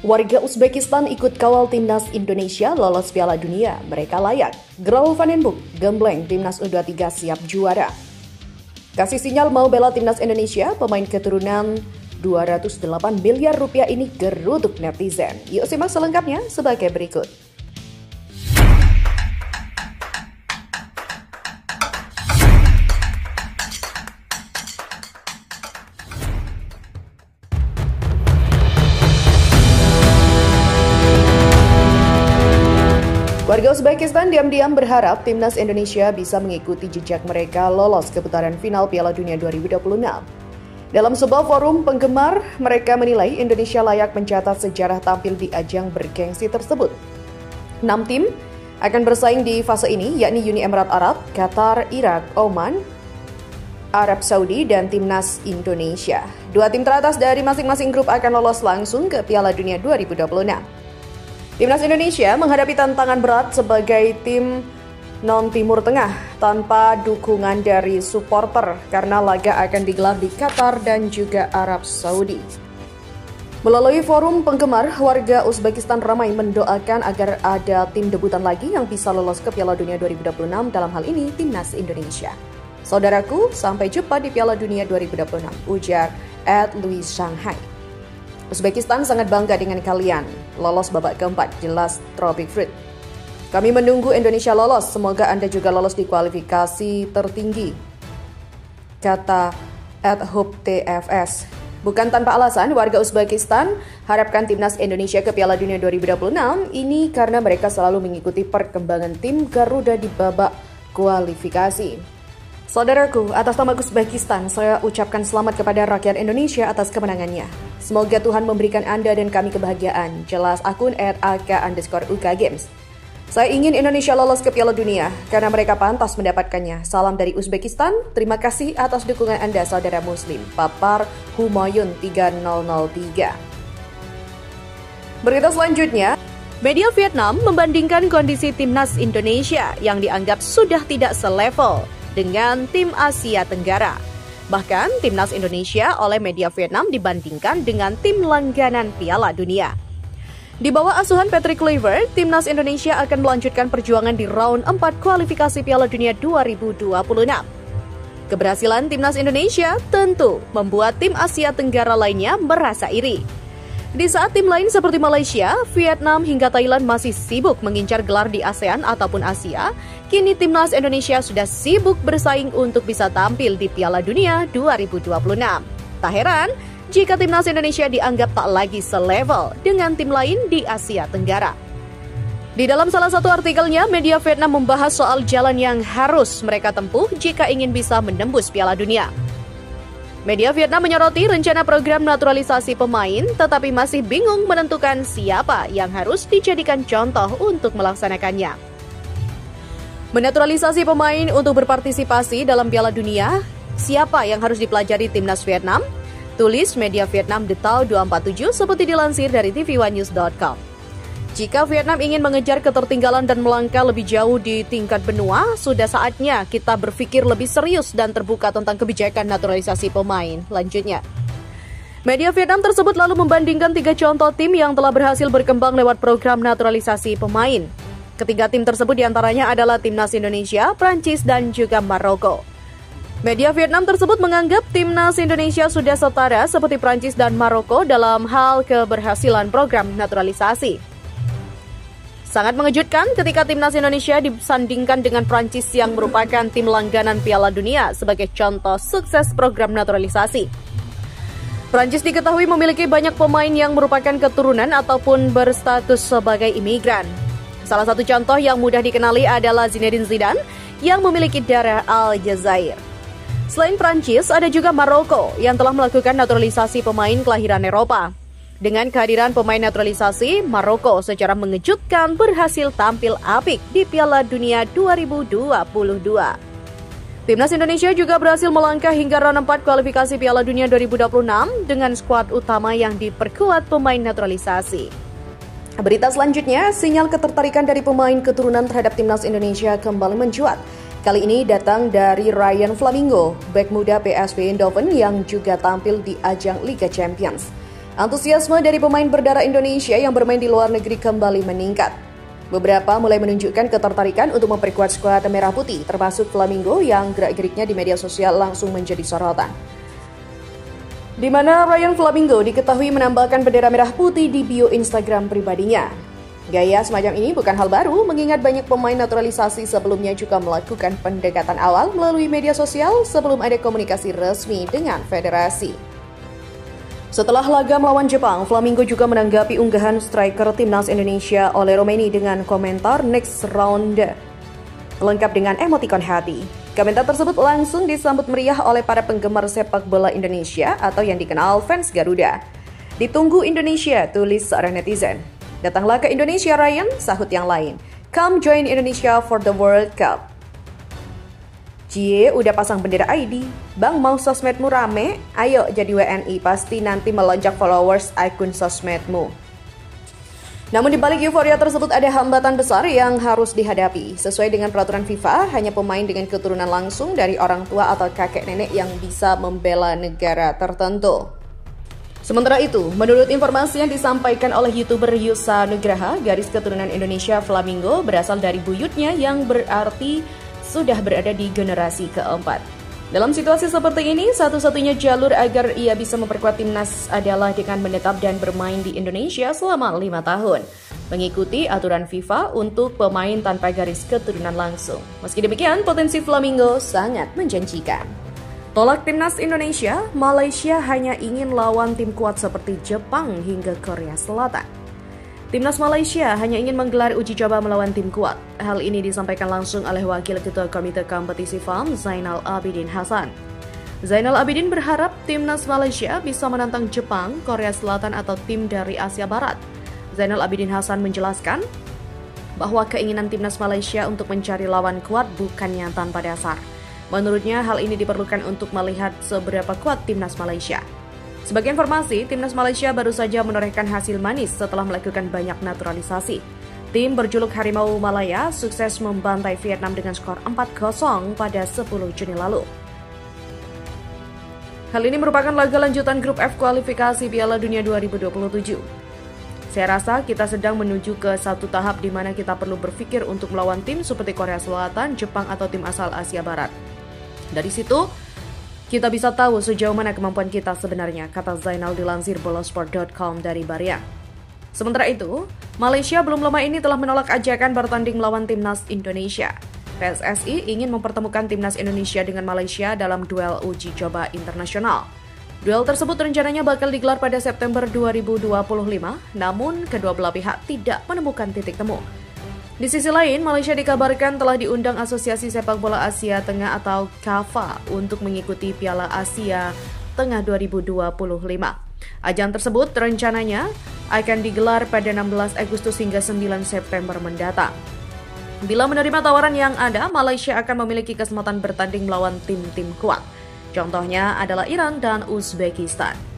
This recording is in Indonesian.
Warga Uzbekistan ikut kawal timnas Indonesia lolos Piala Dunia. Mereka layak. Graul Vandenbroek gembleng timnas U23 siap juara. Kasih sinyal mau bela timnas Indonesia, pemain keturunan 208 miliar rupiah ini geruduk netizen. Yuk simak selengkapnya sebagai berikut. Warga Uzbekistan diam-diam berharap timnas Indonesia bisa mengikuti jejak mereka lolos ke putaran final Piala Dunia 2026. Dalam sebuah forum penggemar, mereka menilai Indonesia layak mencatat sejarah tampil di ajang bergengsi tersebut. 6 tim akan bersaing di fase ini, yakni Uni Emirat Arab, Qatar, Irak, Oman, Arab Saudi, dan timnas Indonesia. 2 tim teratas dari masing-masing grup akan lolos langsung ke Piala Dunia 2026. Timnas Indonesia menghadapi tantangan berat sebagai tim non-Timur Tengah tanpa dukungan dari supporter karena laga akan digelar di Qatar dan juga Arab Saudi. Melalui forum penggemar, warga Uzbekistan ramai mendoakan agar ada tim debutan lagi yang bisa lolos ke Piala Dunia 2026, dalam hal ini Timnas Indonesia. Saudaraku, sampai jumpa di Piala Dunia 2026, ujar @Louis Shanghai. Uzbekistan sangat bangga dengan kalian. Lolos babak keempat, jelas Tropic Fruit. Kami menunggu Indonesia lolos, semoga Anda juga lolos di kualifikasi tertinggi, kata @hubtfs. Bukan tanpa alasan, warga Uzbekistan harapkan timnas Indonesia ke Piala Dunia 2026 ini karena mereka selalu mengikuti perkembangan tim Garuda di babak kualifikasi. Saudaraku, atas nama Uzbekistan, saya ucapkan selamat kepada rakyat Indonesia atas kemenangannya. Semoga Tuhan memberikan Anda dan kami kebahagiaan. Jelas akun @ak_UK_games. Saya ingin Indonesia lolos ke Piala Dunia karena mereka pantas mendapatkannya. Salam dari Uzbekistan. Terima kasih atas dukungan Anda, saudara Muslim. Papar Humayun 3003. Berita selanjutnya, media Vietnam membandingkan kondisi timnas Indonesia yang dianggap sudah tidak selevel dengan tim Asia Tenggara. Bahkan, timnas Indonesia oleh media Vietnam dibandingkan dengan tim langganan Piala Dunia. Di bawah asuhan Patrick Kluivert, timnas Indonesia akan melanjutkan perjuangan di round 4 kualifikasi Piala Dunia 2026. Keberhasilan timnas Indonesia tentu membuat tim Asia Tenggara lainnya merasa iri. Di saat tim lain seperti Malaysia, Vietnam hingga Thailand masih sibuk mengincar gelar di ASEAN ataupun Asia, kini timnas Indonesia sudah sibuk bersaing untuk bisa tampil di Piala Dunia 2026. Tak heran jika timnas Indonesia dianggap tak lagi selevel dengan tim lain di Asia Tenggara. Di dalam salah satu artikelnya, media Vietnam membahas soal jalan yang harus mereka tempuh jika ingin bisa menembus Piala Dunia. Media Vietnam menyoroti rencana program naturalisasi pemain, tetapi masih bingung menentukan siapa yang harus dijadikan contoh untuk melaksanakannya. Menaturalisasi pemain untuk berpartisipasi dalam Piala Dunia, siapa yang harus dipelajari timnas Vietnam? Tulis media Vietnam Detail 247 seperti dilansir dari tv1news.com. Jika Vietnam ingin mengejar ketertinggalan dan melangkah lebih jauh di tingkat benua, sudah saatnya kita berpikir lebih serius dan terbuka tentang kebijakan naturalisasi pemain. Lanjutnya, media Vietnam tersebut lalu membandingkan 3 contoh tim yang telah berhasil berkembang lewat program naturalisasi pemain. Ketiga tim tersebut diantaranya adalah Timnas Indonesia, Prancis, dan juga Maroko. Media Vietnam tersebut menganggap Timnas Indonesia sudah setara seperti Prancis dan Maroko dalam hal keberhasilan program naturalisasi. Sangat mengejutkan ketika Timnas Indonesia disandingkan dengan Prancis yang merupakan tim langganan Piala Dunia sebagai contoh sukses program naturalisasi. Prancis diketahui memiliki banyak pemain yang merupakan keturunan ataupun berstatus sebagai imigran. Salah satu contoh yang mudah dikenali adalah Zinedine Zidane yang memiliki darah Aljazair. Selain Prancis, ada juga Maroko yang telah melakukan naturalisasi pemain kelahiran Eropa. Dengan kehadiran pemain naturalisasi, Maroko secara mengejutkan berhasil tampil apik di Piala Dunia 2022. Timnas Indonesia juga berhasil melangkah hingga round 4 kualifikasi Piala Dunia 2026 dengan skuad utama yang diperkuat pemain naturalisasi. Berita selanjutnya, sinyal ketertarikan dari pemain keturunan terhadap Timnas Indonesia kembali mencuat. Kali ini datang dari Ryan Flamingo, bek muda PSV Eindhoven yang juga tampil di ajang Liga Champions. Antusiasme dari pemain berdarah Indonesia yang bermain di luar negeri kembali meningkat. Beberapa mulai menunjukkan ketertarikan untuk memperkuat skuad Merah Putih, termasuk Flamingo yang gerak-geriknya di media sosial langsung menjadi sorotan. Di mana Ryan Flamingo diketahui menambahkan bendera Merah Putih di bio Instagram pribadinya. Gaya semacam ini bukan hal baru, mengingat banyak pemain naturalisasi sebelumnya juga melakukan pendekatan awal melalui media sosial sebelum ada komunikasi resmi dengan federasi. Setelah laga melawan Jepang, Flamingo juga menanggapi unggahan striker timnas Indonesia oleh Romeni dengan komentar next round lengkap dengan emotikon hati. Komentar tersebut langsung disambut meriah oleh para penggemar sepak bola Indonesia atau yang dikenal fans Garuda. Ditunggu Indonesia, tulis seorang netizen. Datanglah ke Indonesia Ryan, sahut yang lain. Come join Indonesia for the World Cup. Cie, udah pasang bendera ID. Bang, mau sosmedmu rame? Ayo jadi WNI, pasti nanti melonjak followers akun sosmedmu. Namun di balik euforia tersebut ada hambatan besar yang harus dihadapi. Sesuai dengan peraturan FIFA, hanya pemain dengan keturunan langsung dari orang tua atau kakek nenek yang bisa membela negara tertentu. Sementara itu, menurut informasi yang disampaikan oleh YouTuber Yusa Nugraha, garis keturunan Indonesia Flamingo berasal dari buyutnya yang berarti sudah berada di generasi keempat. Dalam situasi seperti ini, satu-satunya jalur agar ia bisa memperkuat timnas adalah dengan menetap dan bermain di Indonesia selama 5 tahun, mengikuti aturan FIFA untuk pemain tanpa garis keturunan langsung. Meski demikian, potensi Flamingo sangat menjanjikan. Tolak timnas Indonesia, Malaysia hanya ingin lawan tim kuat seperti Jepang hingga Korea Selatan. Timnas Malaysia hanya ingin menggelar uji coba melawan tim kuat. Hal ini disampaikan langsung oleh Wakil Ketua Komite Kompetisi FAM, Zainal Abidin Hasan. Zainal Abidin berharap timnas Malaysia bisa menantang Jepang, Korea Selatan atau tim dari Asia Barat. Zainal Abidin Hasan menjelaskan bahwa keinginan timnas Malaysia untuk mencari lawan kuat bukannya tanpa dasar. Menurutnya, hal ini diperlukan untuk melihat seberapa kuat timnas Malaysia. Sebagai informasi, timnas Malaysia baru saja menorehkan hasil manis setelah melakukan banyak naturalisasi. Tim berjuluk Harimau Malaya sukses membantai Vietnam dengan skor 4-0 pada 10 Juni lalu. Hal ini merupakan laga lanjutan grup F kualifikasi Piala Dunia 2027. Saya rasa kita sedang menuju ke satu tahap di mana kita perlu berpikir untuk melawan tim seperti Korea Selatan, Jepang, atau tim asal Asia Barat. Dari situ, kita bisa tahu sejauh mana kemampuan kita sebenarnya, kata Zainal dilansir bolosport.com dari Baria. Sementara itu, Malaysia belum lama ini telah menolak ajakan bertanding melawan timnas Indonesia. PSSI ingin mempertemukan timnas Indonesia dengan Malaysia dalam duel uji coba internasional. Duel tersebut rencananya bakal digelar pada September 2025, namun kedua belah pihak tidak menemukan titik temu. Di sisi lain, Malaysia dikabarkan telah diundang Asosiasi Sepak Bola Asia Tengah atau KAFA untuk mengikuti Piala Asia Tengah 2025. Ajang tersebut rencananya akan digelar pada 16 Agustus hingga 9 September mendatang. Bila menerima tawaran yang ada, Malaysia akan memiliki kesempatan bertanding melawan tim-tim kuat. Contohnya adalah Iran dan Uzbekistan.